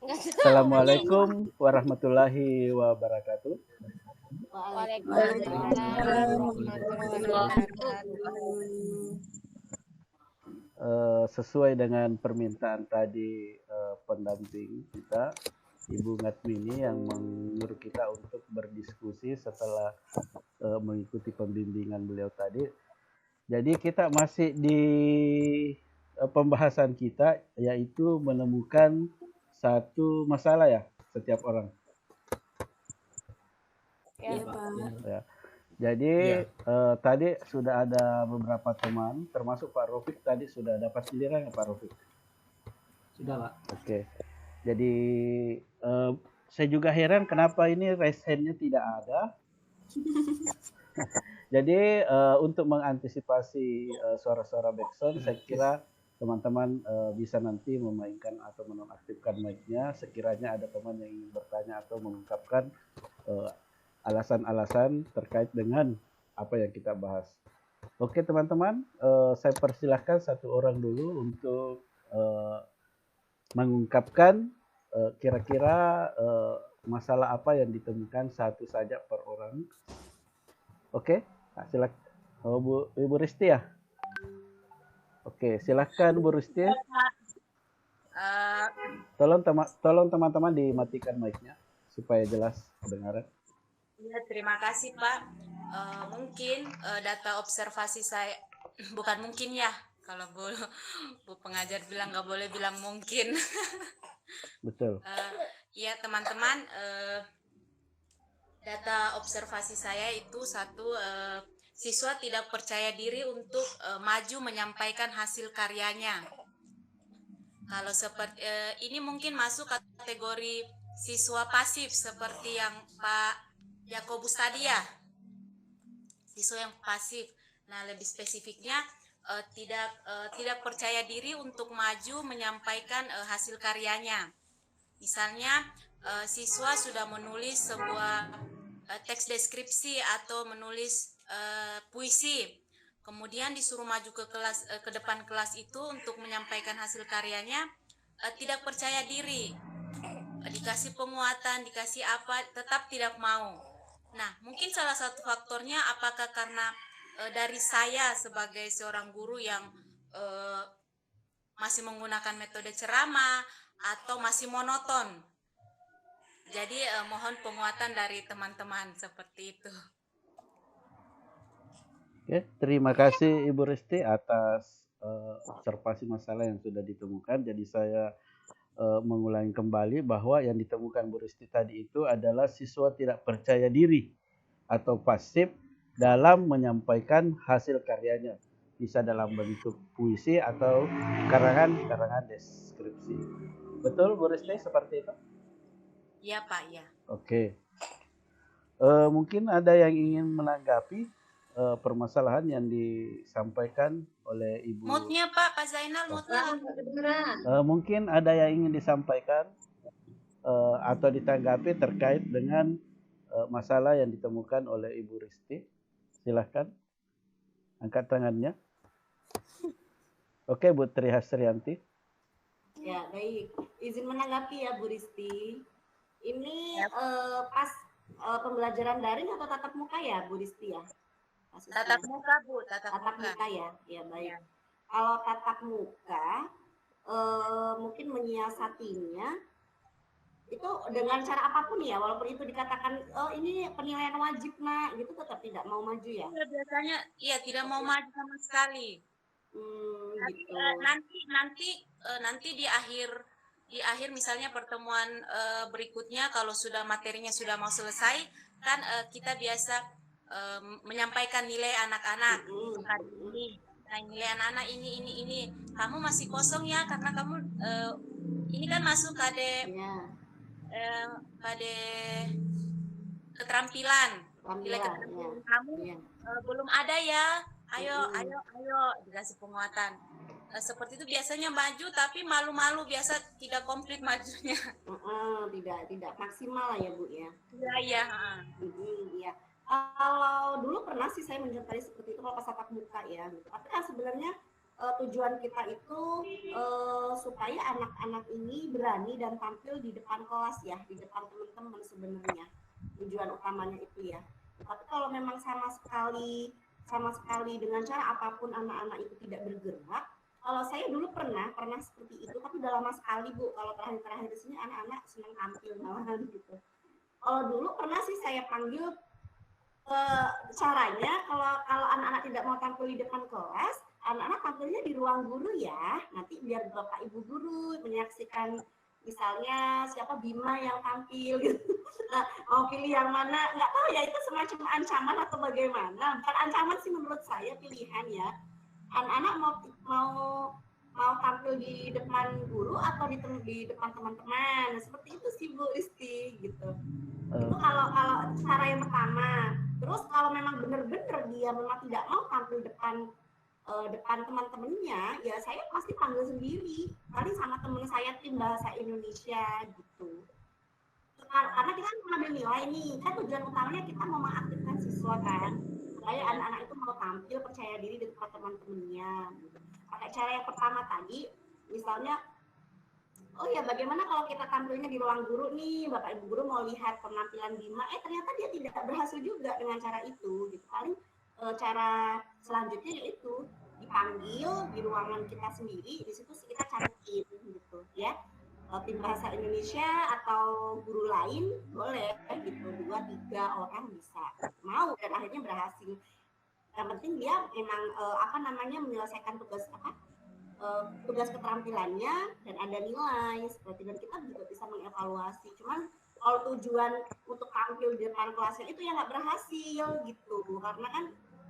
Assalamualaikum warahmatullahi wabarakatuh. Waalaikumsalam warahmatullahi wabarakatuh. Sesuai dengan permintaan tadi pendamping kita, Ibu Ngatmini yang menyuruh kita untuk berdiskusi setelah mengikuti pembimbingan beliau tadi. Jadi kita masih di pembahasan kita, yaitu menemukan satu masalah ya setiap orang. Ya, Pak. Ya. Jadi tadi sudah ada beberapa teman, termasuk Pak Rofik tadi sudah dapat giliran ya Pak Rofik? Sudah Pak. Oke. Jadi saya juga heran kenapa ini raise hand-nya tidak ada. Jadi untuk mengantisipasi suara-suara backsound, saya kira teman-teman bisa nanti memainkan atau menonaktifkan mic-nya sekiranya ada teman yang ingin bertanya atau mengungkapkan alasan-alasan terkait dengan apa yang kita bahas. Oke teman-teman, saya persilahkan satu orang dulu untuk mengungkapkan kira-kira masalah apa yang ditemukan satu saja per orang. Oke, silakan. Ibu Risti ya? Oke, silakan Bu Risti. Tolong teman-teman dimatikan mic-nya supaya jelas kedengaran. Ya, terima kasih Pak. Mungkin data observasi saya, bukan mungkin ya, kalau Bu pengajar bilang nggak boleh bilang mungkin. Betul. Ya teman-teman, data observasi saya itu satu, siswa tidak percaya diri untuk maju menyampaikan hasil karyanya. Kalau seperti ini mungkin masuk kategori siswa pasif seperti yang Pak Yakobus tadi ya, siswa yang pasif. Nah lebih spesifiknya tidak percaya diri untuk maju menyampaikan hasil karyanya. Misalnya siswa sudah menulis sebuah teks deskripsi atau menulis puisi, kemudian disuruh maju ke kelas, ke depan kelas itu untuk menyampaikan hasil karyanya, tidak percaya diri, dikasih penguatan, dikasih apa, tetap tidak mau. Nah, mungkin salah satu faktornya apakah karena dari saya sebagai seorang guru yang masih menggunakan metode ceramah atau masih monoton. Jadi mohon penguatan dari teman-teman seperti itu. Oke, terima kasih Ibu Risti atas observasi masalah yang sudah ditemukan. Jadi saya mengulangi kembali bahwa yang ditemukan Bu Risti tadi itu adalah siswa tidak percaya diri atau pasif dalam menyampaikan hasil karyanya, bisa dalam bentuk puisi atau karangan deskripsi. Betul Bu Risti seperti itu? Iya Pak, ya. Oke. Mungkin ada yang ingin menanggapi permasalahan yang disampaikan oleh Ibu. Moodnya Pak Zainal, moodnya. Mungkin ada yang ingin disampaikan atau ditanggapi terkait dengan masalah yang ditemukan oleh Ibu Risti. Silahkan angkat tangannya. Oke, Bu Trihasrianti. Ya, baik. Izin menanggapi ya Bu Risti. Ini pas pembelajaran daring atau tatap muka ya Bu Risti ya? Tatap muka Bu, tatap muka ya. Ya baik. Ya. Kalau tatap muka mungkin menyiasatinya itu dengan cara apapun ya, walaupun itu dikatakan oh ini penilaian wajib nak, gitu tetap tidak mau maju ya? Biasanya iya tidak mau maju sama sekali. Gitu. Nanti di akhir misalnya pertemuan berikutnya kalau sudah materinya sudah mau selesai kan kita biasa menyampaikan nilai anak-anak ini. Nah, nilai anak-anak ini kamu masih kosong ya karena kamu ini kan masuk KD keterampilan. Nilai keterampilan kamu belum ada ya. Ayo dikasih penguatan. Seperti itu biasanya maju tapi malu-malu, biasa tidak komplit majunya. Tidak maksimal lah ya Bu ya. Iya. Iya. Kalau dulu pernah sih saya menyertai seperti itu kalau pas tatap muka ya. Tapi kan sebenarnya tujuan kita itu supaya anak-anak ini berani dan tampil di depan kelas ya, di depan teman-teman sebenarnya. Tujuan utamanya itu ya. Tapi kalau memang sama sekali dengan cara apapun anak-anak itu tidak bergerak. Kalau saya dulu pernah seperti itu, tapi udah lama sekali Bu. Kalau terakhir di sini anak-anak senang tampil malahan gitu. Kalau dulu pernah sih saya panggil, caranya kalau anak-anak tidak mau tampil di depan kelas, anak-anak tampilnya di ruang guru ya. Nanti biar Bapak Ibu guru menyaksikan misalnya siapa Bima yang tampil gitu. Nah, mau pilih yang mana nggak tahu ya, itu semacam ancaman atau bagaimana. Bukan ancaman sih menurut saya, pilihan ya. Anak-anak mau tampil di depan guru atau di depan teman-teman. Seperti itu sih Bu Isti gitu. Itu kalau cara yang pertama. Terus kalau memang benar-benar dia memang tidak mau tampil depan teman-temannya, ya saya pasti panggil sendiri. Paling sama teman saya tim bahasa Indonesia gitu. Karena kita kan mengambil nilai nih, kan tujuan utamanya kita mau mengaktifkan siswa kan, supaya anak-anak itu mau tampil percaya diri di depan teman-temannya. Pakai cara yang pertama tadi, misalnya, oh ya bagaimana kalau kita tampilnya di ruang guru nih, Bapak Ibu guru mau lihat penampilan Bima, ternyata dia tidak berhasil juga dengan cara itu, gitu. Paling cara selanjutnya yaitu dipanggil di ruangan kita sendiri, di situ kita cariin gitu ya. Tim bahasa Indonesia atau guru lain boleh gitu, 2-3 orang bisa mau dan akhirnya berhasil. Yang penting dia memang menyelesaikan tugas keterampilannya dan ada nilai seperti, dan kita juga bisa mengevaluasi. Cuman kalau tujuan untuk tampil di depan kelasnya itu yang nggak berhasil gitu, karena kan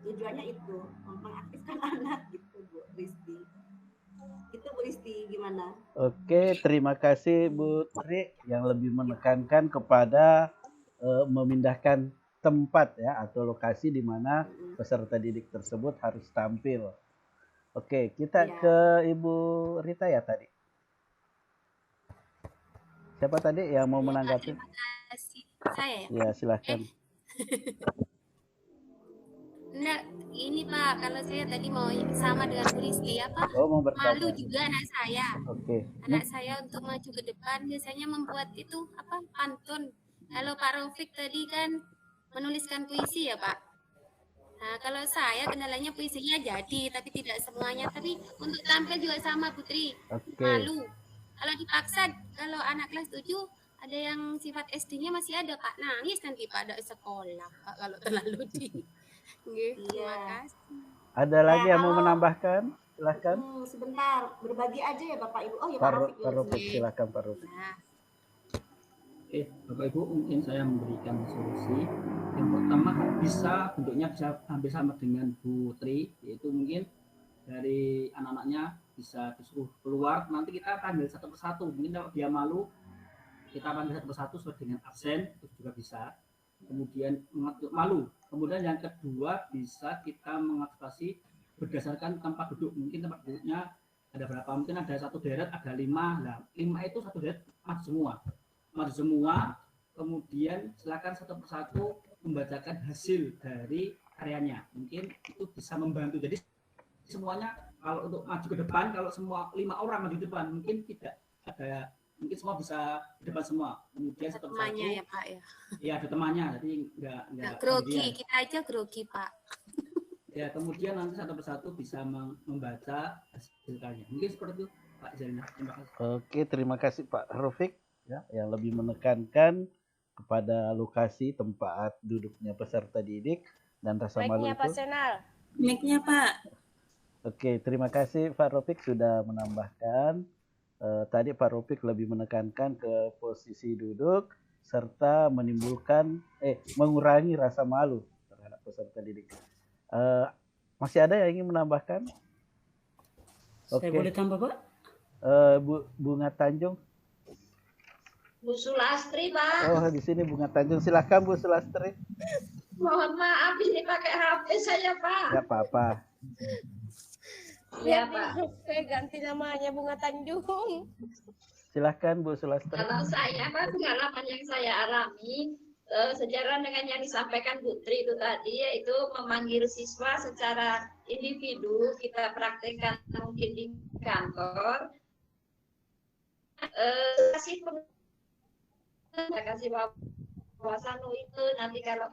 tujuannya itu mengaktifkan anak gitu Bu Risti. Itu Bu Risti gimana? Oke, terima kasih Bu Tri yang lebih menekankan kepada memindahkan tempat ya atau lokasi di mana peserta didik tersebut harus tampil. Oke, kita ke Ibu Rita ya tadi. Siapa tadi yang mau menanggapi? Terima kasih. Saya ya? Ya, silahkan. Enggak, ini Pak, kalau saya tadi mau sama dengan Bu Risti apa? Mau bertanya. Malu juga anak saya. Oke. Anak saya untuk maju ke depan biasanya membuat itu pantun. Kalau Pak Raufik tadi kan menuliskan puisi ya Pak. Nah, kalau saya kendalanya puisinya jadi, tapi tidak semuanya. Tapi untuk tampil juga sama Putri. Malu. Kalau dipaksa, kalau anak kelas 7 ada yang sifat SD-nya masih ada Pak, nangis nanti pada sekolah Pak kalau terlalu tinggi. Terima kasih. Ada lagi yang mau menambahkan? Silahkan. Sebentar, berbagi aja ya Bapak Ibu. Oh ya Pak Raufik, silahkan Pak Raufik. Bapak Ibu, mungkin saya memberikan solusi. Yang pertama bisa bentuknya bisa hampir sama dengan Bu Tri, yaitu mungkin dari anak-anaknya bisa disuruh keluar, nanti kita panggil satu persatu. Mungkin kalau dia malu, kita panggil satu persatu sesuai dengan absen, itu juga bisa. Kemudian mengatur malu. Kemudian yang kedua bisa kita mengatasi berdasarkan tempat duduk. Mungkin tempat duduknya ada berapa? Mungkin ada satu deret, ada 5. Nah, 5 itu satu deret maju semua. Kemudian silakan satu persatu membacakan hasil dari karyanya. Mungkin itu bisa membantu. Jadi semuanya kalau untuk maju ke depan, kalau semua 5 orang maju ke depan, mungkin tidak ada. Mungkin semua bisa di depan semua. Kemudian satu persatu. Temannya ya Pak ya. Ya ada temannya, jadi enggak grogi. Kita aja grogi Pak. Ya kemudian nanti satu persatu bisa membaca hasil karya. Mungkin seperti itu Pak Zalina. Terima kasih. Oke, terima kasih Pak Raufik ya yang lebih menekankan kepada lokasi tempat duduknya peserta didik dan rasa malu itu. Mic-nya Pak Senal. Mic-nya Pak. Oke, terima kasih Pak Raufik sudah menambahkan. Tadi Pak Raufik lebih menekankan ke posisi duduk serta menimbulkan mengurangi rasa malu terhadap peserta didik. Masih ada yang ingin menambahkan? Saya boleh tambah Pak? Bunga Tanjung. Bu Sulastri Pak. Oh di sini Bunga Tanjung, silahkan Bu Sulastri. Mohon maaf ini pakai HP saya Pak. Ya apa-apa. Ya Pak. Ganti namanya Bunga Tanjung. Silahkan Bu Sulastri. Kalau saya Pak, pengalaman yang saya alami sejalan dengan yang disampaikan Putri itu tadi, yaitu memanggil siswa secara individu, kita praktekkan mungkin di kantor, kasih wawasan itu nanti kalau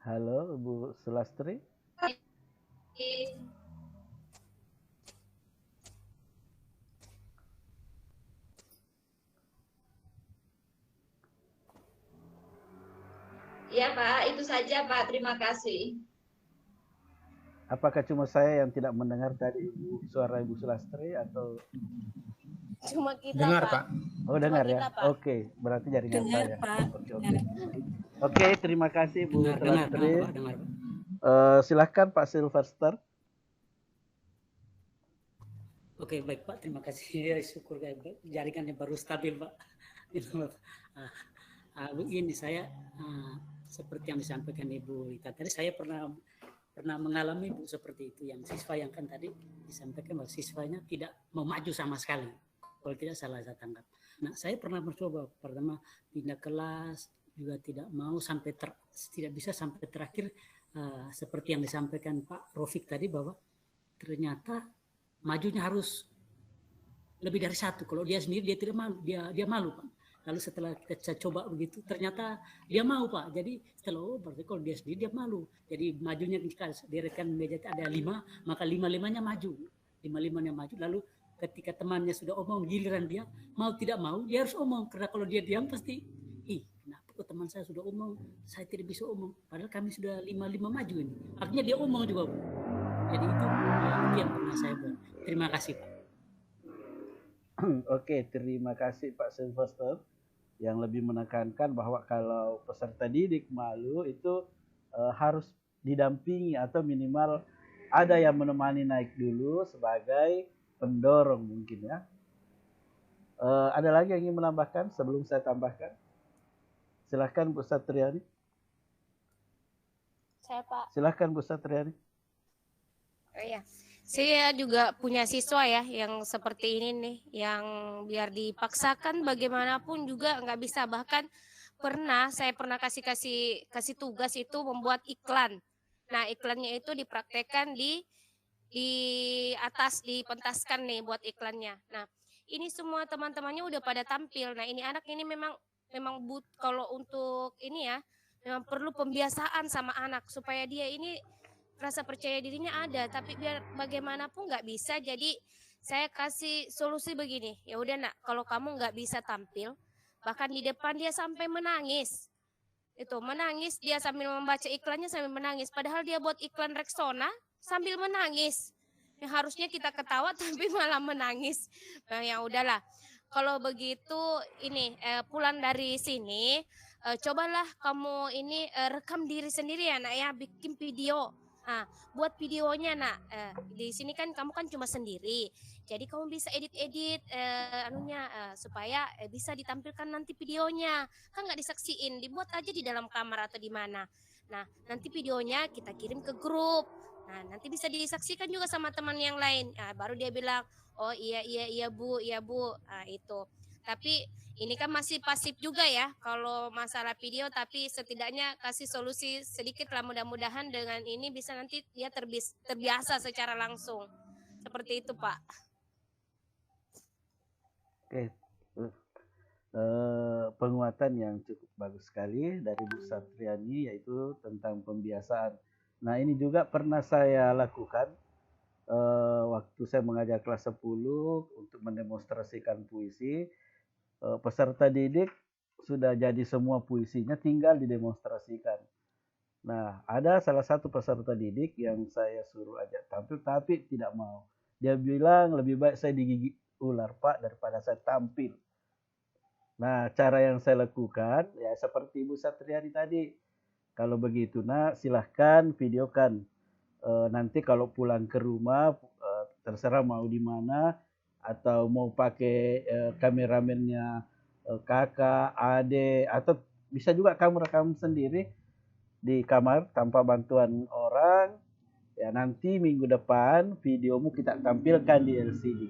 Halo, Bu Sulastri. ya Pak, itu saja Pak, terima kasih. Apakah cuma saya yang tidak mendengar tadi suara Ibu Sulastri atau Cuma kita, Dengar, Pak. Pak. oh dengar Cuma ya? kita, Pak. Oke, berarti jaringan Dengar, saya. Pak. Oke. Oke, terima kasih Bu Sulastri. Dengar. Silahkan Pak Silverster. Oke, baik Pak. Terima kasih. Syukur jaringannya baru stabil, Pak. Begini saya seperti yang disampaikan Ibu Lita tadi, saya pernah mengalami Bu seperti itu, yang siswa yang kan tadi disampaikan bahwa siswanya tidak mau maju sama sekali, kalau tidak salah saya tangkap. Nah, saya pernah mencoba pertama pindah kelas juga tidak mau sampai tidak bisa sampai terakhir, seperti yang disampaikan Pak Rofik tadi bahwa ternyata majunya harus lebih dari satu. Kalau dia sendiri dia tidak malu, dia malu Pak. Lalu setelah kita coba begitu, ternyata dia mau Pak. Jadi setelah berarti kalau dia sendiri dia malu. Jadi majunya jika direkan meja ada 5, maka 5-5-nya maju. 5-5-nya maju. Lalu ketika temannya sudah omong, giliran dia mau tidak mau, dia harus omong. Karena kalau dia diam pasti, kenapa kok teman saya sudah omong, saya tidak bisa omong. Padahal kami sudah 5-5 maju ini. Artinya dia omong juga. Jadi itu yang pernah saya buat. Terima kasih Pak. Oke, terima kasih Pak Silverster yang lebih menekankan bahwa kalau peserta didik malu itu harus didampingi atau minimal ada yang menemani naik dulu sebagai pendorong mungkin ya. Ada lagi yang ingin menambahkan sebelum saya tambahkan? Silahkan Bu Satriani. Saya Pak. Silahkan Bu Satriani. Oh iya. Saya juga punya siswa ya yang seperti ini nih, yang biar dipaksakan bagaimanapun juga nggak bisa. Bahkan saya pernah kasih tugas itu membuat iklan. Nah, iklannya itu dipraktekkan di atas, dipentaskan nih buat iklannya. Nah, ini semua teman-temannya udah pada tampil. Nah, ini anak ini memang kalau untuk ini ya, memang perlu pembiasaan sama anak supaya dia ini rasa percaya dirinya ada, tapi biar bagaimanapun nggak bisa. Jadi saya kasih solusi begini, ya udah Nak, kalau kamu nggak bisa tampil, bahkan di depan dia sampai menangis, dia sambil membaca iklannya sambil menangis, padahal dia buat iklan Rexona sambil menangis, yang harusnya kita ketawa tapi malah menangis. Nah, ya udahlah, kalau begitu ini pulang dari sini, cobalah kamu ini rekam diri sendiri ya Nak ya, bikin video. Nah, buat videonya Nak, di sini kan kamu kan cuma sendiri, jadi kamu bisa edit supaya bisa ditampilkan nanti videonya, kan nggak disaksiin, dibuat aja di dalam kamar atau di mana. Nah, nanti videonya kita kirim ke grup, nah nanti bisa disaksikan juga sama teman yang lain. Nah, baru dia bilang, oh iya Bu, nah, itu. Tapi ini kan masih pasif juga ya kalau masalah video, tapi setidaknya kasih solusi sedikit lah, mudah-mudahan dengan ini bisa nanti dia terbiasa secara langsung. Seperti itu Pak. Oke, penguatan yang cukup bagus sekali dari Bu Satriani, yaitu tentang pembiasaan. Nah, ini juga pernah saya lakukan waktu saya mengajar kelas 10 untuk mendemonstrasikan puisi. Peserta didik sudah jadi semua puisinya, tinggal didemonstrasikan. Nah, ada salah satu peserta didik yang saya suruh ajak tampil tapi tidak mau. Dia bilang lebih baik saya digigit ular Pak daripada saya tampil. Nah, cara yang saya lakukan ya seperti Ibu Satriani tadi. Kalau begitu Nak, silahkan videokan. Nanti kalau pulang ke rumah terserah mau di mana, atau mau pakai kameramennya kakak, adik, atau bisa juga kamu rekam sendiri di kamar tanpa bantuan orang. Ya, nanti minggu depan videomu kita tampilkan di LCD.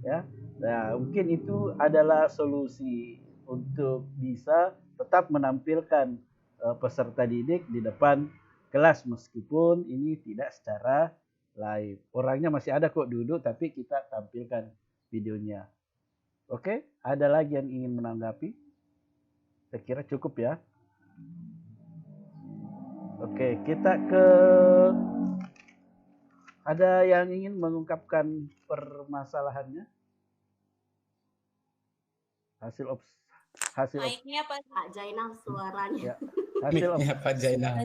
ya. Nah, mungkin itu adalah solusi untuk bisa tetap menampilkan peserta didik di depan kelas meskipun ini tidak secara live. Orangnya masih ada kok duduk tapi kita tampilkan videonya. Oke, ada lagi yang ingin menanggapi? Saya kira cukup ya. Oke, kita ke ada yang ingin mengungkapkan permasalahannya? Hasil Mic-nya Pak. Pak Jainal suaranya. ya, hasil Mic-nya Pak Jainal.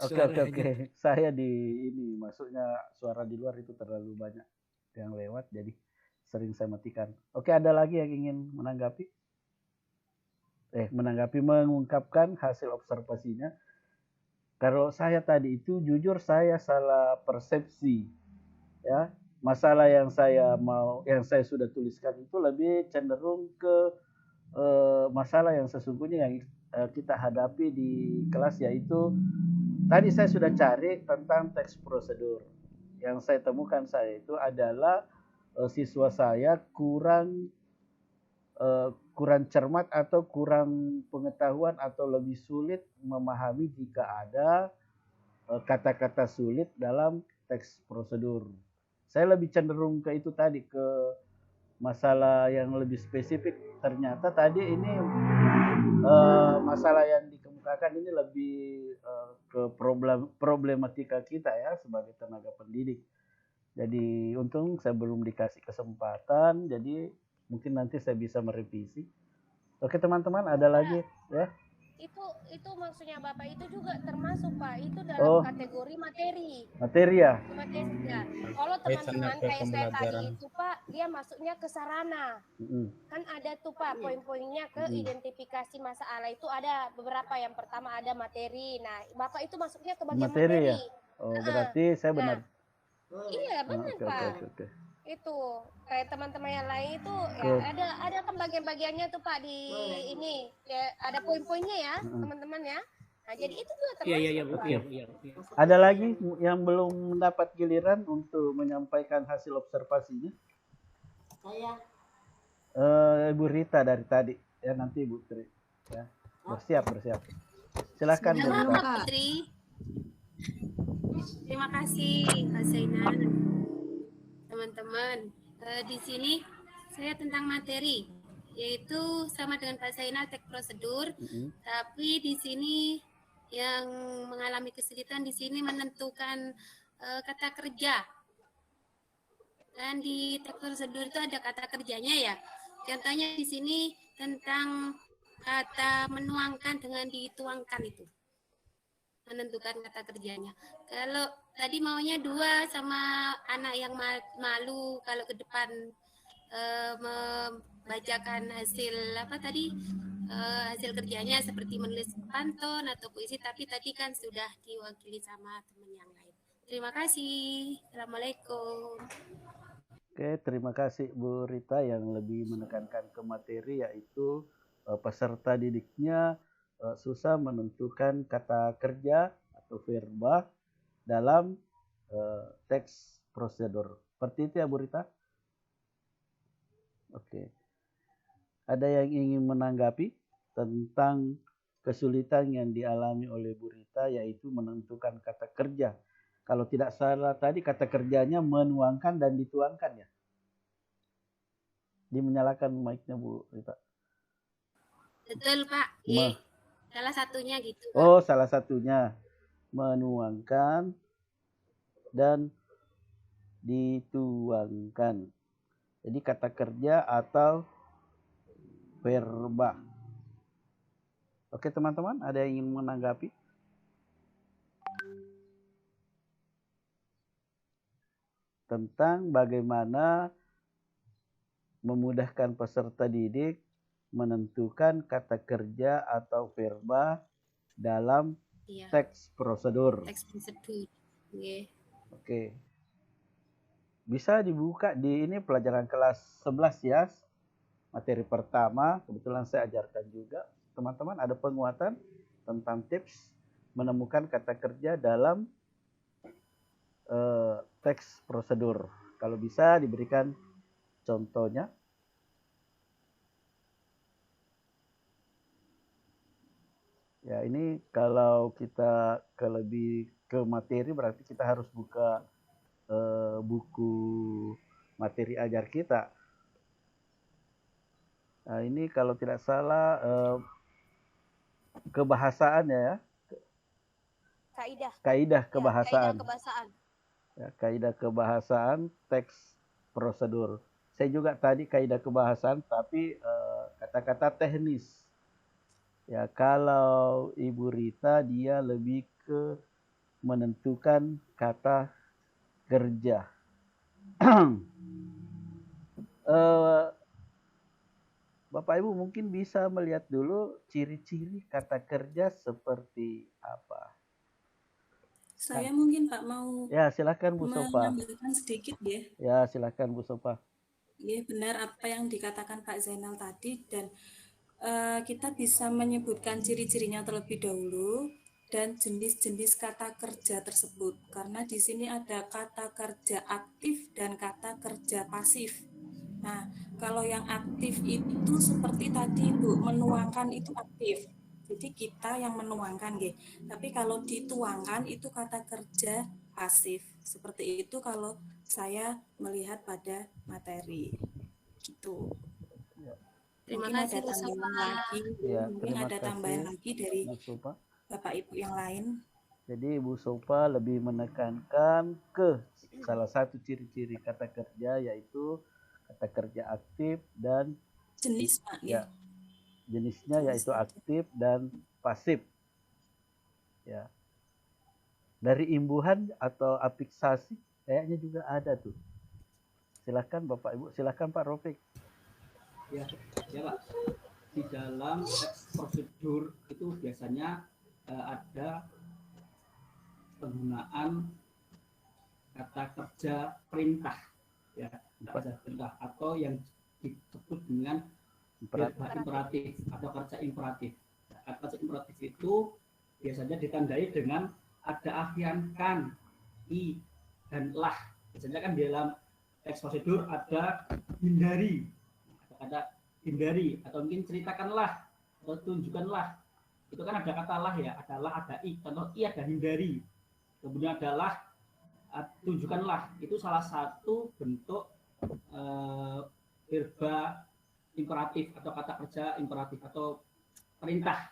Oke. Saya di ini masuknya suara di luar itu terlalu banyak yang lewat jadi sering saya matikan. Oke, ada lagi yang ingin menanggapi? Mengungkapkan hasil observasinya. Kalau saya tadi itu jujur saya salah persepsi. Ya, masalah yang saya sudah tuliskan itu lebih cenderung ke masalah yang sesungguhnya yang kita hadapi di kelas, yaitu tadi saya sudah cari tentang teks prosedur. Yang saya temukan itu adalah siswa saya kurang cermat atau kurang pengetahuan atau lebih sulit memahami jika ada kata-kata sulit dalam teks prosedur. Saya lebih cenderung ke itu tadi, ke masalah yang lebih spesifik. Ternyata tadi ini masalah yang dikemukakan ini lebih ke problematika kita ya sebagai tenaga pendidik. Jadi untung saya belum dikasih kesempatan, jadi mungkin nanti saya bisa merevisi. Oke teman-teman, ada lagi ya? Itu maksudnya Bapak itu juga termasuk Pak, itu dalam kategori materi. Materi ya? Materi ya. Kalau teman-teman kayak saya tadi itu Pak, dia masuknya ke sarana. Kan ada tuh Pak poin-poinnya ke identifikasi masalah itu ada beberapa. Yang pertama ada materi. Nah, Bapak itu masuknya ke bagian materi. Ya? Oh, berarti saya benar. Iya, benar Pak. Oke. Itu kayak teman-teman yang lain itu ya ada kan bagian-bagiannya tuh Pak di ini ya, ada poin-poinnya ya teman-teman ya. Nah jadi itu juga termasuk. Iya. Ada lagi yang belum mendapat giliran untuk menyampaikan hasil observasinya? Saya. Ibu Rita dari tadi ya, nanti Ibu Tri ya. Bersiap. Silakan Bu Rita. Putri. Terima kasih Pak Zainal. Teman-teman, di sini saya tentang materi, yaitu sama dengan Pak Zainal teks prosedur, tapi di sini yang mengalami kesulitan di sini menentukan kata kerja. Dan di teks prosedur itu ada kata kerjanya ya. Contohnya di sini tentang kata menuangkan dengan dituangkan itu. Menentukan kata kerjanya. Kalau tadi maunya 2 sama anak yang malu kalau ke depan membacakan hasil hasil kerjanya seperti menulis pantun atau puisi, tapi tadi kan sudah diwakili sama teman yang lain. Terima kasih. Assalamualaikum. Oke, terima kasih Bu Rita yang lebih menekankan ke materi, yaitu peserta didiknya susah menentukan kata kerja atau verba dalam teks prosedur. Seperti itu ya Bu Rita? Oke. Ada yang ingin menanggapi tentang kesulitan yang dialami oleh Bu Rita, yaitu menentukan kata kerja. Kalau tidak salah tadi kata kerjanya menuangkan dan dituangkan ya? Dimenyalakan mic-nya Bu Rita. Betul Pak. Salah satunya gitu. Pak. Oh, salah satunya menuangkan dan dituangkan. Jadi kata kerja atau verba. Oke teman-teman, ada yang ingin menanggapi? Tentang bagaimana memudahkan peserta didik menentukan kata kerja atau verba dalam teks prosedur. Teks prosedur. Oke. Bisa dibuka di ini pelajaran kelas 11 ya. Materi pertama, kebetulan saya ajarkan juga. Teman-teman ada penguatan tentang tips menemukan kata kerja dalam teks prosedur. Kalau bisa diberikan contohnya. Ya, ini kalau kita lebih ke materi berarti kita harus buka buku materi ajar kita. Nah, ini kalau tidak salah kebahasaan ya. Kaidah. Kaidah kebahasaan. Kaidah kebahasaan. Ya, kaidah kebahasaan, teks prosedur. Saya juga tadi kaidah kebahasaan, tapi kata-kata teknis. Ya, kalau Ibu Rita dia lebih ke menentukan kata kerja. Bapak Ibu mungkin bisa melihat dulu ciri-ciri kata kerja seperti apa. Saya mungkin Pak mau ya silakan Bu Sofa. menambahkan sedikit ya. Ya silakan Bu Sofa. Ya benar apa yang dikatakan Pak Zainal tadi, dan kita bisa menyebutkan ciri-cirinya terlebih dahulu dan jenis-jenis kata kerja tersebut, karena di sini ada kata kerja aktif dan kata kerja pasif. Nah, kalau yang aktif itu seperti tadi Bu, menuangkan itu aktif. Jadi kita yang menuangkan, gitu. Tapi kalau dituangkan itu kata kerja pasif. Seperti itu kalau saya melihat pada materi. Gitu. Terima Mungkin kasih, ada Bu tambahan Sofa. lagi, Ya, mungkin terima ada kasih, tambahan lagi dari Bu Sofa. Bapak Ibu yang lain. Jadi Bu Sofa lebih menekankan ke salah satu ciri-ciri kata kerja, yaitu kata kerja aktif dan Jenis Pak, ya. Jenisnya yaitu aktif dan pasif. Ya. Dari imbuhan atau afiksasi kayaknya juga ada tuh. Silakan Bapak Ibu, silakan Pak Rofik. Ya Pak. Di dalam teks prosedur itu biasanya ada penggunaan kata kerja perintah, ya, kata perintah atau yang disebut dengan verba imperatif atau kerja imperatif. Kerja imperatif itu biasanya ditandai dengan ada akhiran kan, i, dan lah. Biasanya kan di dalam teks prosedur ada hindari, ada hindari, atau mungkin ceritakanlah atau tunjukkanlah. Itu kan ada kata lah ya, ada lah, ada i. Contoh i ada hindari, kemudian adalah tunjukkanlah. Itu salah satu bentuk verba imperatif atau kata kerja imperatif atau perintah,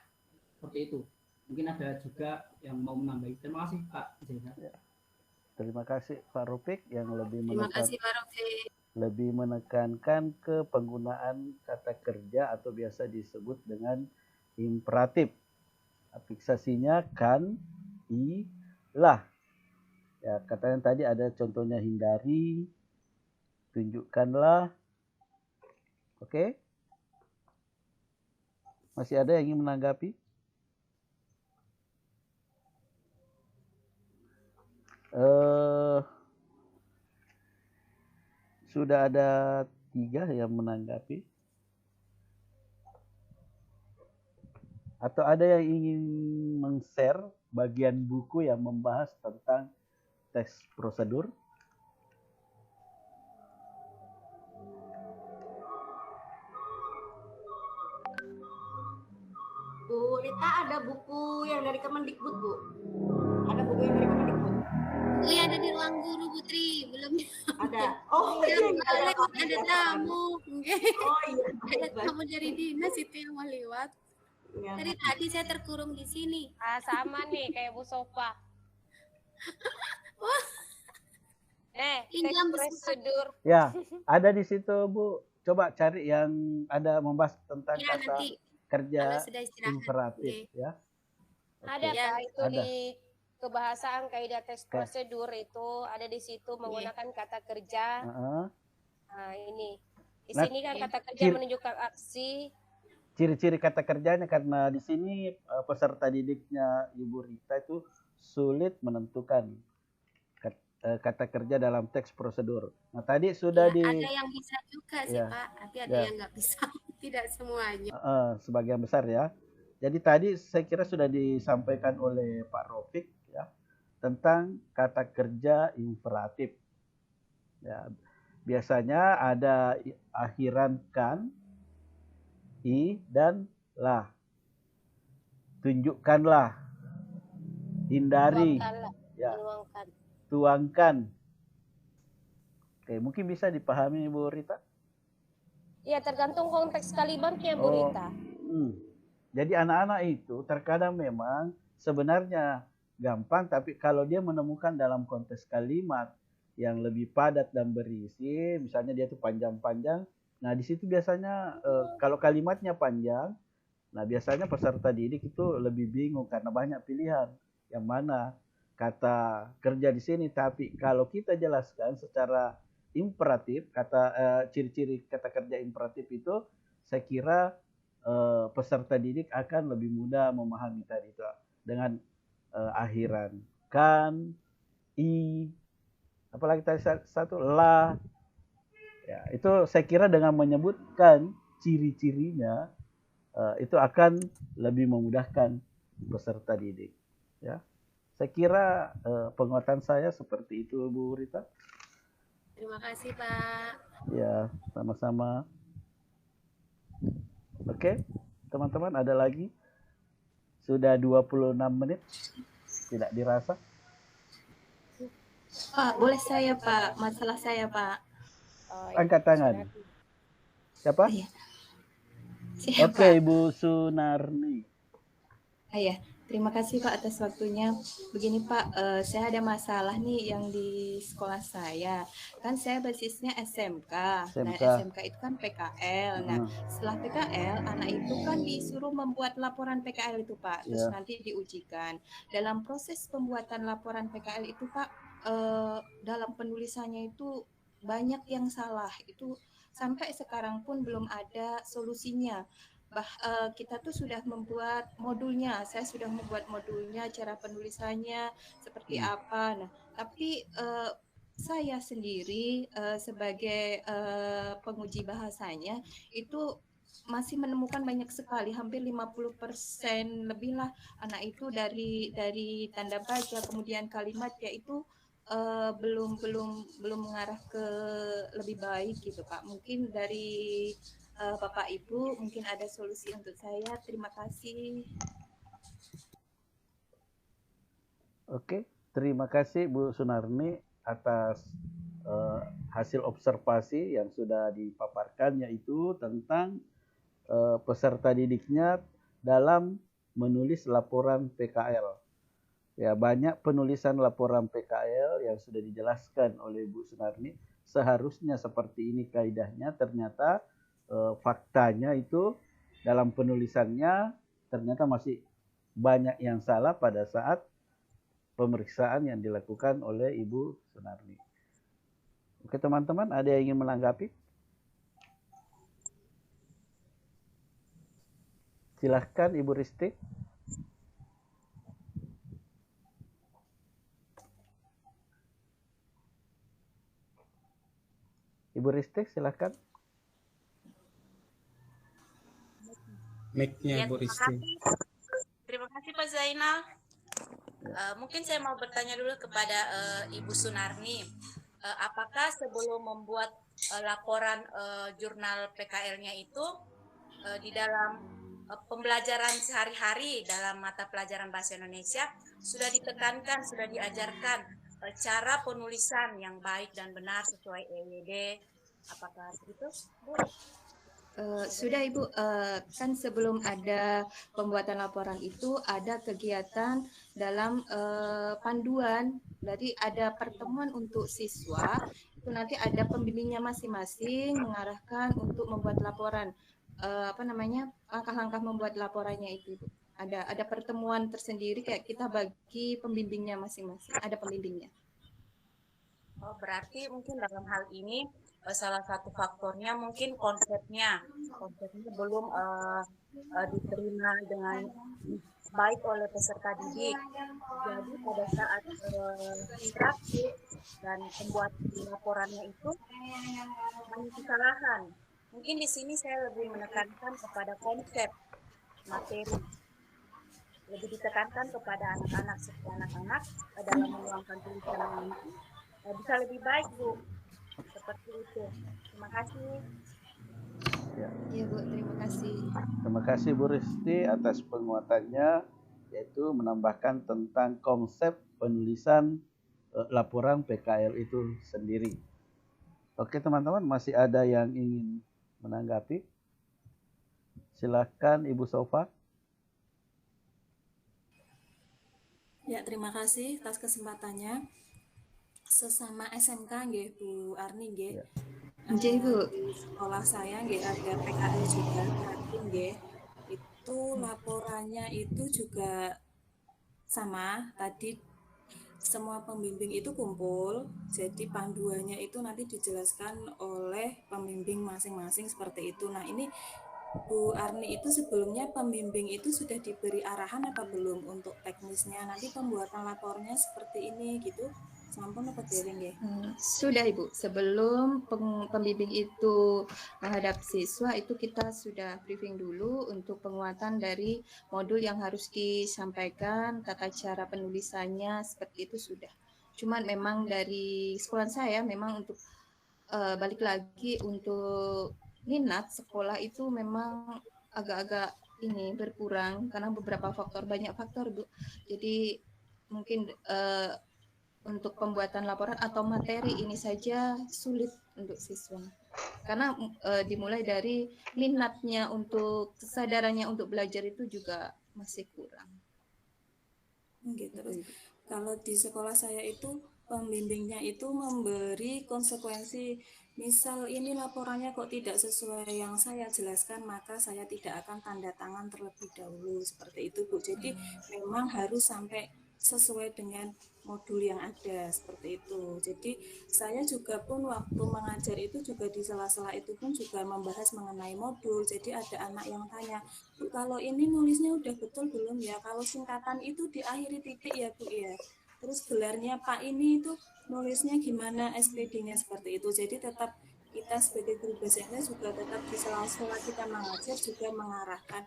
seperti itu. Mungkin ada juga yang mau menambahi. Terima kasih Pak Zainal. Ya. Terima kasih Pak Rofik yang lebih Terima kasih Pak Rofik. lebih menekankan ke penggunaan kata kerja atau biasa disebut dengan imperatif. Afiksasinya kan, i, lah. Ya, kata yang tadi ada contohnya hindari, tunjukkanlah. Oke? Masih ada yang ingin menanggapi? Sudah ada 3 yang menanggapi. Atau ada yang ingin meng-share bagian buku yang membahas tentang teks prosedur? Bu Rita, ada buku yang dari Kemendikbud, Bu? Ada buku yang dari Kemendikbud? Buku ada di ruang guru Putri, belum. Ada. Oh Ya, iya, ada tamu. Oh iya. Ada tamu dari dinas itu yang mau lewat. Ya. Dari tadi saya terkurung di sini. Sama nih kayak Bu Sofa. Teks Pinjam Bu Sofa. prosedur. Ya, ada di situ Bu. Coba cari yang ada membahas tentang Ya, kata nanti kerja kalau sudah istirahat. imperatif, Oke. ya. Ada Ya, Pak, itu ada. di kebahasaan kaidah teks prosedur itu ada di situ menggunakan kata kerja. Nah, ini. Di Nah, sini kan kata kerja ciri- menunjukkan aksi. Ciri-ciri kata kerjanya, karena di sini peserta didiknya Ibu Rita itu sulit menentukan kata kerja dalam teks prosedur. Nah, tadi sudah Ya, ada yang bisa juga sih Ya. Pak, tapi ada Ya. yang nggak bisa. Tidak semuanya. Sebagian besar ya. Jadi tadi saya kira sudah disampaikan oleh Pak Rofik ya tentang kata kerja imperatif. Ya, biasanya ada akhiran kan, i dan lah. Tunjukkanlah, hindari, ya, tuangkan. Oke, mungkin bisa dipahami Bu Rita? Iya, tergantung konteks kalimatnya Bu Rita. Jadi anak-anak itu terkadang memang sebenarnya gampang, tapi kalau dia menemukan dalam konteks kalimat yang lebih padat dan berisi, misalnya dia tuh panjang-panjang, nah di situ biasanya kalau kalimatnya panjang, nah biasanya peserta didik itu lebih bingung karena banyak pilihan yang mana kata kerja di sini. Tapi kalau kita jelaskan secara imperatif, ciri-ciri kata kerja imperatif itu, saya kira peserta didik akan lebih mudah memahami tadi itu dengan akhiran kan, i, apalagi tadi satu lah. Ya, itu saya kira dengan menyebutkan ciri-cirinya itu akan lebih memudahkan peserta didik. Ya, saya kira penguatan saya seperti itu, Bu Rita. Terima kasih, Pak. Ya, sama-sama. Oke, teman-teman, ada lagi? Sudah 26 menit, tidak dirasa. Pak, boleh saya, Pak? Masalah saya, Pak. Angkat tangan. Siapa? Iya. Oke, Ibu Sunarni. Iya, terima kasih Pak atas waktunya. Begini Pak, saya ada masalah nih yang di sekolah saya. Kan saya basisnya SMK. Nah, SMK itu kan PKL. Nah, setelah PKL, anak itu kan disuruh membuat laporan PKL itu Pak. Terus nanti diujikan. Dalam proses pembuatan laporan PKL itu Pak, dalam penulisannya itu banyak yang salah. Itu sampai sekarang pun belum ada solusinya. Kita tuh sudah membuat modulnya, saya sudah membuat modulnya, cara penulisannya seperti apa. Nah, tapi saya sendiri sebagai penguji bahasanya itu masih menemukan banyak sekali, hampir 50% lebih lah anak itu dari tanda baca kemudian kalimat yaitu belum mengarah ke lebih baik gitu Pak. Mungkin dari Bapak Ibu mungkin ada solusi untuk saya. Terima kasih. Oke, terima kasih Bu Sunarni atas hasil observasi yang sudah dipaparkan, yaitu tentang peserta didiknya dalam menulis laporan PKL. Ya, banyak penulisan laporan PKL yang sudah dijelaskan oleh Bu Sunarni. Seharusnya seperti ini kaidahnya, ternyata faktanya itu dalam penulisannya ternyata masih banyak yang salah pada saat pemeriksaan yang dilakukan oleh Ibu Sunarni. Oke teman-teman, ada yang ingin menanggapi? Silahkan Ibu Risti. Ibu Risti, silahkan. Ya, terima kasih Pak Zainal. Mungkin saya mau bertanya dulu kepada Ibu Sunarni. Apakah sebelum membuat laporan jurnal PKL-nya itu di dalam pembelajaran sehari-hari dalam mata pelajaran bahasa Indonesia sudah ditekankan, sudah diajarkan cara penulisan yang baik dan benar sesuai EYD? Apakah begitu, Bu? Sudah Ibu, kan sebelum ada pembuatan laporan itu ada kegiatan dalam panduan, jadi ada pertemuan untuk siswa, itu nanti ada pembimbingnya masing-masing mengarahkan untuk membuat laporan, langkah-langkah membuat laporannya itu Ibu. Ada pertemuan tersendiri kayak kita bagi pembimbingnya masing-masing, ada pembimbingnya. Oh, berarti mungkin dalam hal ini salah satu faktornya mungkin konsepnya belum diterima dengan baik oleh peserta didik. Jadi pada saat praktik dan pembuat laporannya itu banyak kesalahan. Mungkin di sini saya lebih menekankan kepada konsep materi, lebih ditekankan kepada anak-anak supaya anak-anak dalam menuangkan tulisan ini bisa lebih baik Bu. seperti itu. Terima kasih. Ya. Iya Bu, terima kasih. Terima kasih Bu Risti atas penguatannya, yaitu menambahkan tentang konsep penulisan laporan PKL itu sendiri. Oke teman-teman, masih ada yang ingin menanggapi? Silakan Ibu Sofa. Ya, terima kasih atas kesempatannya. Sesama SMK nggih Bu Arni nggih. Ya. Nggih Bu. Di sekolah saya nggih ada PKL juga, tapi nggih itu laporannya itu juga sama tadi, semua pembimbing itu kumpul, jadi panduannya itu nanti dijelaskan oleh pembimbing masing-masing seperti itu. Nah ini Bu Arni itu sebelumnya pembimbing itu sudah diberi arahan apa belum untuk teknisnya, nanti pembuatan lapornya seperti ini gitu, sampun apa dereng ya? Sudah Ibu, sebelum pembimbing itu menghadap siswa itu kita sudah briefing dulu untuk penguatan dari modul yang harus disampaikan, tata cara penulisannya seperti itu sudah. Cuman memang dari sekolah saya memang untuk balik lagi untuk minat sekolah itu memang agak-agak ini berkurang karena beberapa faktor, banyak faktor Bu. Jadi mungkin untuk pembuatan laporan atau materi ini saja sulit untuk siswa karena dimulai dari minatnya, untuk kesadarannya untuk belajar itu juga masih kurang. Gitu. Terus kalau di sekolah saya itu pembimbingnya itu memberi konsekuensi, misal ini laporannya kok tidak sesuai yang saya jelaskan, maka saya tidak akan tanda tangan terlebih dahulu, seperti itu Bu. Jadi memang harus sampai sesuai dengan modul yang ada, seperti itu. Jadi saya juga pun waktu mengajar itu juga di sela-sela itu pun juga membahas mengenai modul. Jadi ada anak yang tanya, Bu, kalau ini nulisnya udah betul belum ya? Kalau singkatan itu diakhiri titik ya Bu ya? Terus gelarnya Pak ini itu nulisnya gimana, SPD-nya seperti itu. Jadi tetap kita sebagai guru bahasa Inggris juga tetap di sela-sela kita mengajar juga mengarahkan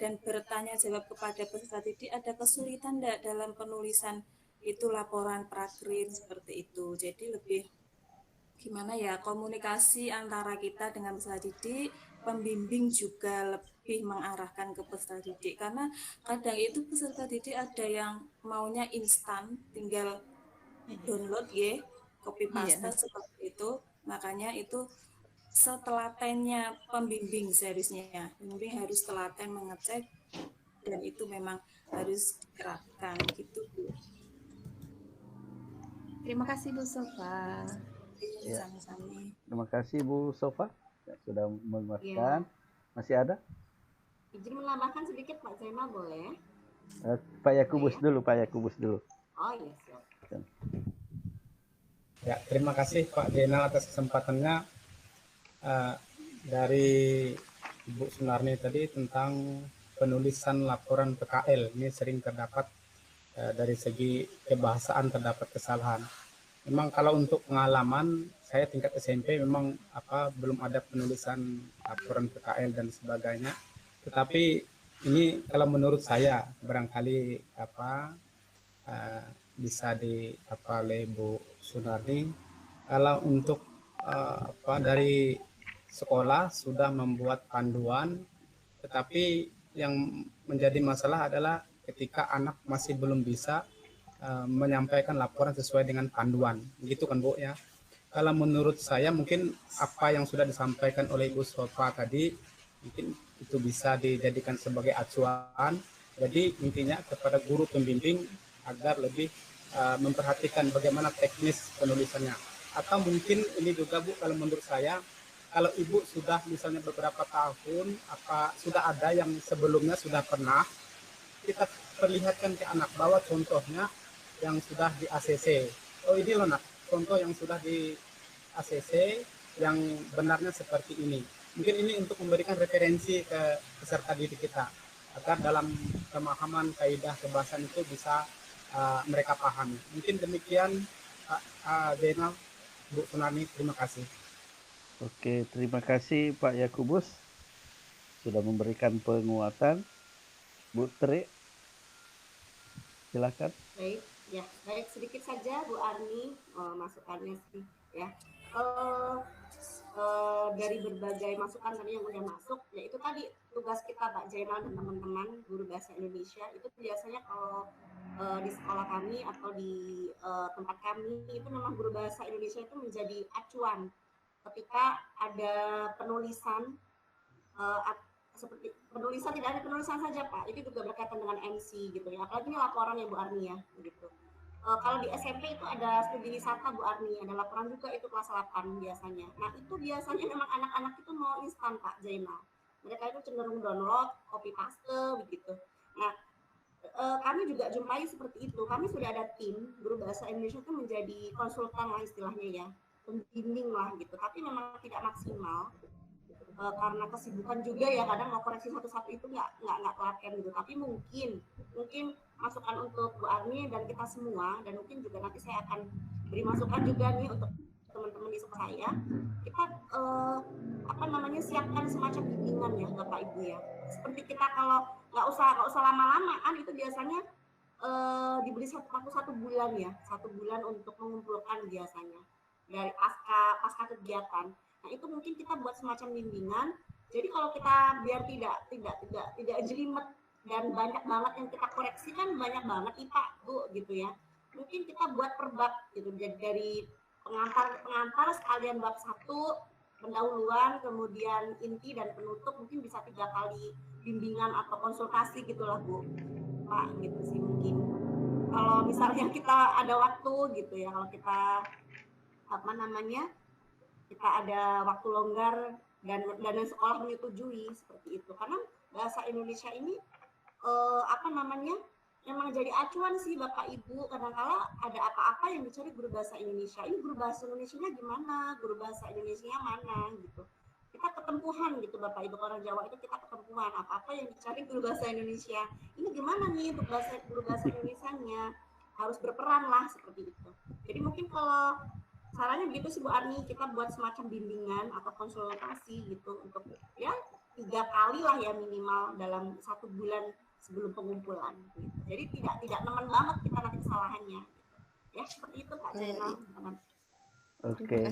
dan bertanya jawab kepada peserta didik, ada kesulitan enggak dalam penulisan itu laporan pragrade seperti itu. Jadi lebih gimana ya, komunikasi antara kita dengan peserta didik, pembimbing juga lebih mengarahkan ke peserta didik, karena kadang itu peserta didik ada yang maunya instan, tinggal download ya, copy paste seperti itu. Makanya itu setelatennya pembimbing seharusnya, pembimbing harus telaten mengecek dan itu memang harus dikerahkan gitu Bu. Terima kasih Bu Sofa. Ya. Sama-sama. Terima kasih Bu Sofa sudah menguatkan. Masih ada? Izin menambahkan sedikit Pak Zainal boleh? Pak Yakubus dulu, Pak Yakubus dulu. Oh iya siap. Ya, terima kasih Pak Zainal atas kesempatannya. Dari Ibu Sunarni tadi tentang penulisan laporan PKL, ini sering terdapat dari segi kebahasaan terdapat kesalahan. Memang kalau untuk pengalaman saya tingkat SMP memang belum ada penulisan laporan PKL dan sebagainya. Tetapi ini kalau menurut saya barangkali bisa oleh Bu Sunarni, kalau untuk dari sekolah sudah membuat panduan, tetapi yang menjadi masalah adalah ketika anak masih belum bisa menyampaikan laporan sesuai dengan panduan, gitu kan Bu ya. Kalau menurut saya mungkin apa yang sudah disampaikan oleh Ibu Sofa tadi mungkin itu bisa dijadikan sebagai acuan. Jadi intinya kepada guru pembimbing agar lebih memperhatikan bagaimana teknis penulisannya. Atau mungkin ini juga Bu, kalau menurut saya, kalau Ibu sudah misalnya beberapa tahun, sudah ada yang sebelumnya sudah pernah, kita perlihatkan ke anak bahwa contohnya yang sudah di ACC. Oh ini loh nak, contoh yang sudah di ACC yang benarnya seperti ini. Mungkin ini untuk memberikan referensi ke peserta didik kita, agar dalam pemahaman kaidah kebahasaan itu bisa mereka pahami. Mungkin demikian Zainal, Bu Sunarni, terima kasih. Oke, terima kasih Pak Yakubus sudah memberikan penguatan. Bu Tri, silakan. Baik, Ya, baik, sedikit saja Bu Arni masukannya sih ya. Dari berbagai masukan tadi yang udah masuk, yaitu tadi tugas kita Pak Zainal dan teman-teman guru bahasa Indonesia itu biasanya kalau di sekolah kami atau di tempat kami itu memang guru bahasa Indonesia itu menjadi acuan ketika ada penulisan seperti penulisan, tidak ada penulisan saja Pak, itu juga berkaitan dengan MC gitu ya, apalagi ini laporan ya Bu Arni ya begitu. Kalau di SMP itu ada studi wisata Bu Arni, ada laporan juga itu kelas 8 biasanya. Nah itu biasanya memang anak-anak itu mau instan Pak Zainal. Mereka itu cenderung download, copy paste begitu. Nah kami juga jumpai seperti itu. Kami sudah ada tim guru bahasa Indonesia itu menjadi konsultan lah istilahnya ya, pembimbing lah gitu. Tapi memang tidak maksimal karena kesibukan juga ya, kadang mau koreksi satu-satu itu nggak telaten gitu. Tapi mungkin masukan untuk Bu Arni dan kita semua, dan mungkin juga nanti saya akan beri masukan juga nih untuk teman-teman di sekolah saya, kita siapkan semacam bimbingan ya Bapak Ibu ya. Seperti kita kalau nggak usah lama-lama kan, itu biasanya diberi waktu 1 bulan ya, 1 bulan untuk mengumpulkan biasanya dari pasca kegiatan. Nah itu mungkin kita buat semacam bimbingan. Jadi kalau kita biar tidak jelimet dan banyak banget yang kita koreksi, kan banyak banget IPA Bu gitu ya. Mungkin kita buat per bab gitu. Jadi dari pengantar sekalian bab 1, pendahuluan, kemudian inti dan penutup, mungkin bisa 3 kali bimbingan atau konsultasi gitulah Bu Pak gitu sih mungkin. Kalau misalnya kita ada waktu gitu ya, kalau kita kita ada waktu longgar dan sekolah menyetujui seperti itu, karena bahasa Indonesia ini memang jadi acuan sih Bapak Ibu. Kadang-kala ada apa-apa yang dicari guru bahasa Indonesia, ini guru bahasa Indonesianya gimana, guru bahasa Indonesianya mana gitu. Kita ketempuhan gitu Bapak Ibu, orang Jawa itu kita ketempuhan, apa-apa yang dicari guru bahasa Indonesia, ini gimana nih untuk guru bahasa Indonesianya, harus berperan lah seperti itu. Jadi mungkin kalau caranya begitu sih Bu Arni, kita buat semacam bimbingan atau konsultasi gitu untuk ya 3 kali lah ya minimal dalam 1 bulan sebelum pengumpulan gitu. Jadi tidak nemen banget kita nanti kesalahannya ya, seperti itu Pak Zainal. Oke,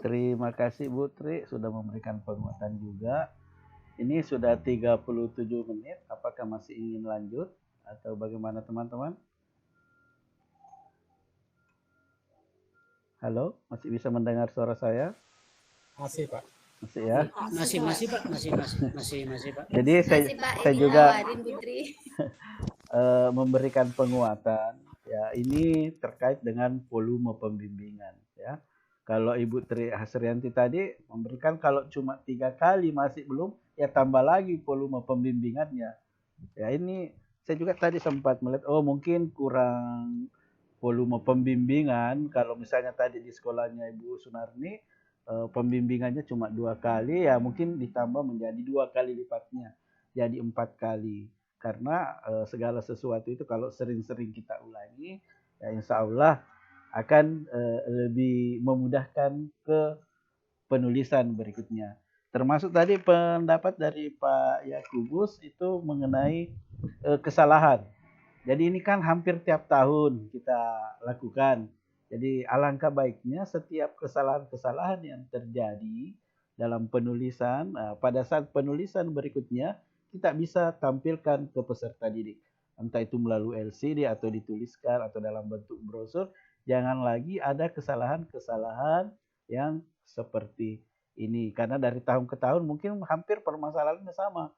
terima kasih Bu Tri sudah memberikan penguatan juga. Ini sudah 37 menit, apakah masih ingin lanjut atau bagaimana teman-teman? Halo, masih bisa mendengar suara saya? Masih Pak. Masih ya? Masih Pak, masih Pak. Jadi saya juga memberikan penguatan. Ya, ini terkait dengan volume pembimbingan. Ya, kalau Ibu Tri Hasrianti tadi memberikan kalau cuma 3 kali masih belum, ya tambah lagi volume pembimbingannya. Ya, ini saya juga tadi sempat melihat, oh mungkin kurang volume pembimbingan. Kalau misalnya tadi di sekolahnya Ibu Sunarni pembimbingannya cuma 2 kali, ya mungkin ditambah menjadi 2 kali lipatnya, jadi 4 kali. Karena segala sesuatu itu kalau sering-sering kita ulangi, ya insya Allah akan lebih memudahkan ke penulisan berikutnya. Termasuk tadi pendapat dari Pak Yakubus itu mengenai kesalahan. Jadi ini kan hampir tiap tahun kita lakukan. Jadi alangkah baiknya setiap kesalahan-kesalahan yang terjadi dalam penulisan, pada saat penulisan berikutnya kita bisa tampilkan ke peserta didik. Entah itu melalui LCD atau dituliskan atau dalam bentuk brosur. Jangan lagi ada kesalahan-kesalahan yang seperti ini. Karena dari tahun ke tahun mungkin hampir permasalahannya sama,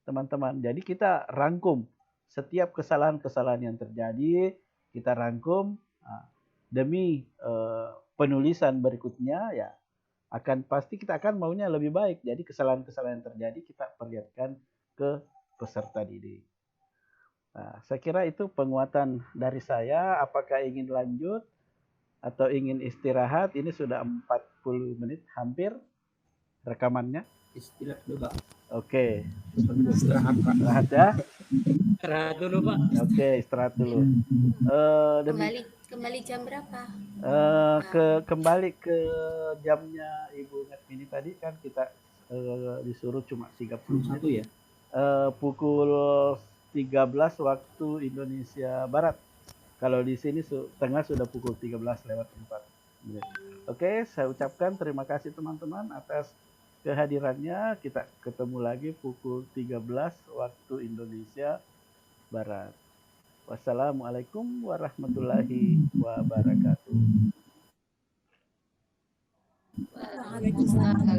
teman-teman. Jadi kita rangkum setiap kesalahan-kesalahan yang terjadi, kita rangkum demi penulisan berikutnya, ya pasti kita akan maunya lebih baik. Jadi kesalahan-kesalahan yang terjadi kita perlihatkan ke peserta didik. Nah, saya kira itu penguatan dari saya. Apakah ingin lanjut atau ingin istirahat? Ini sudah 40 menit hampir rekamannya. Istirahat dulu Pak. Oke. Istirahat Pak. Istirahat ya. Istirahat dulu Pak. Oke, istirahat dulu. Kembali jam berapa? Kembali ke jamnya Ibu Ngatmini tadi kan kita disuruh cuma 30 menit ya. Pukul 13 waktu Indonesia Barat. Kalau di sini tengah sudah pukul 13:04. Oke, saya ucapkan terima kasih teman-teman atas kehadirannya. Kita ketemu lagi pukul 13 waktu Indonesia Barat. Wassalamualaikum warahmatullahi wabarakatuh. Waalaikumsalam.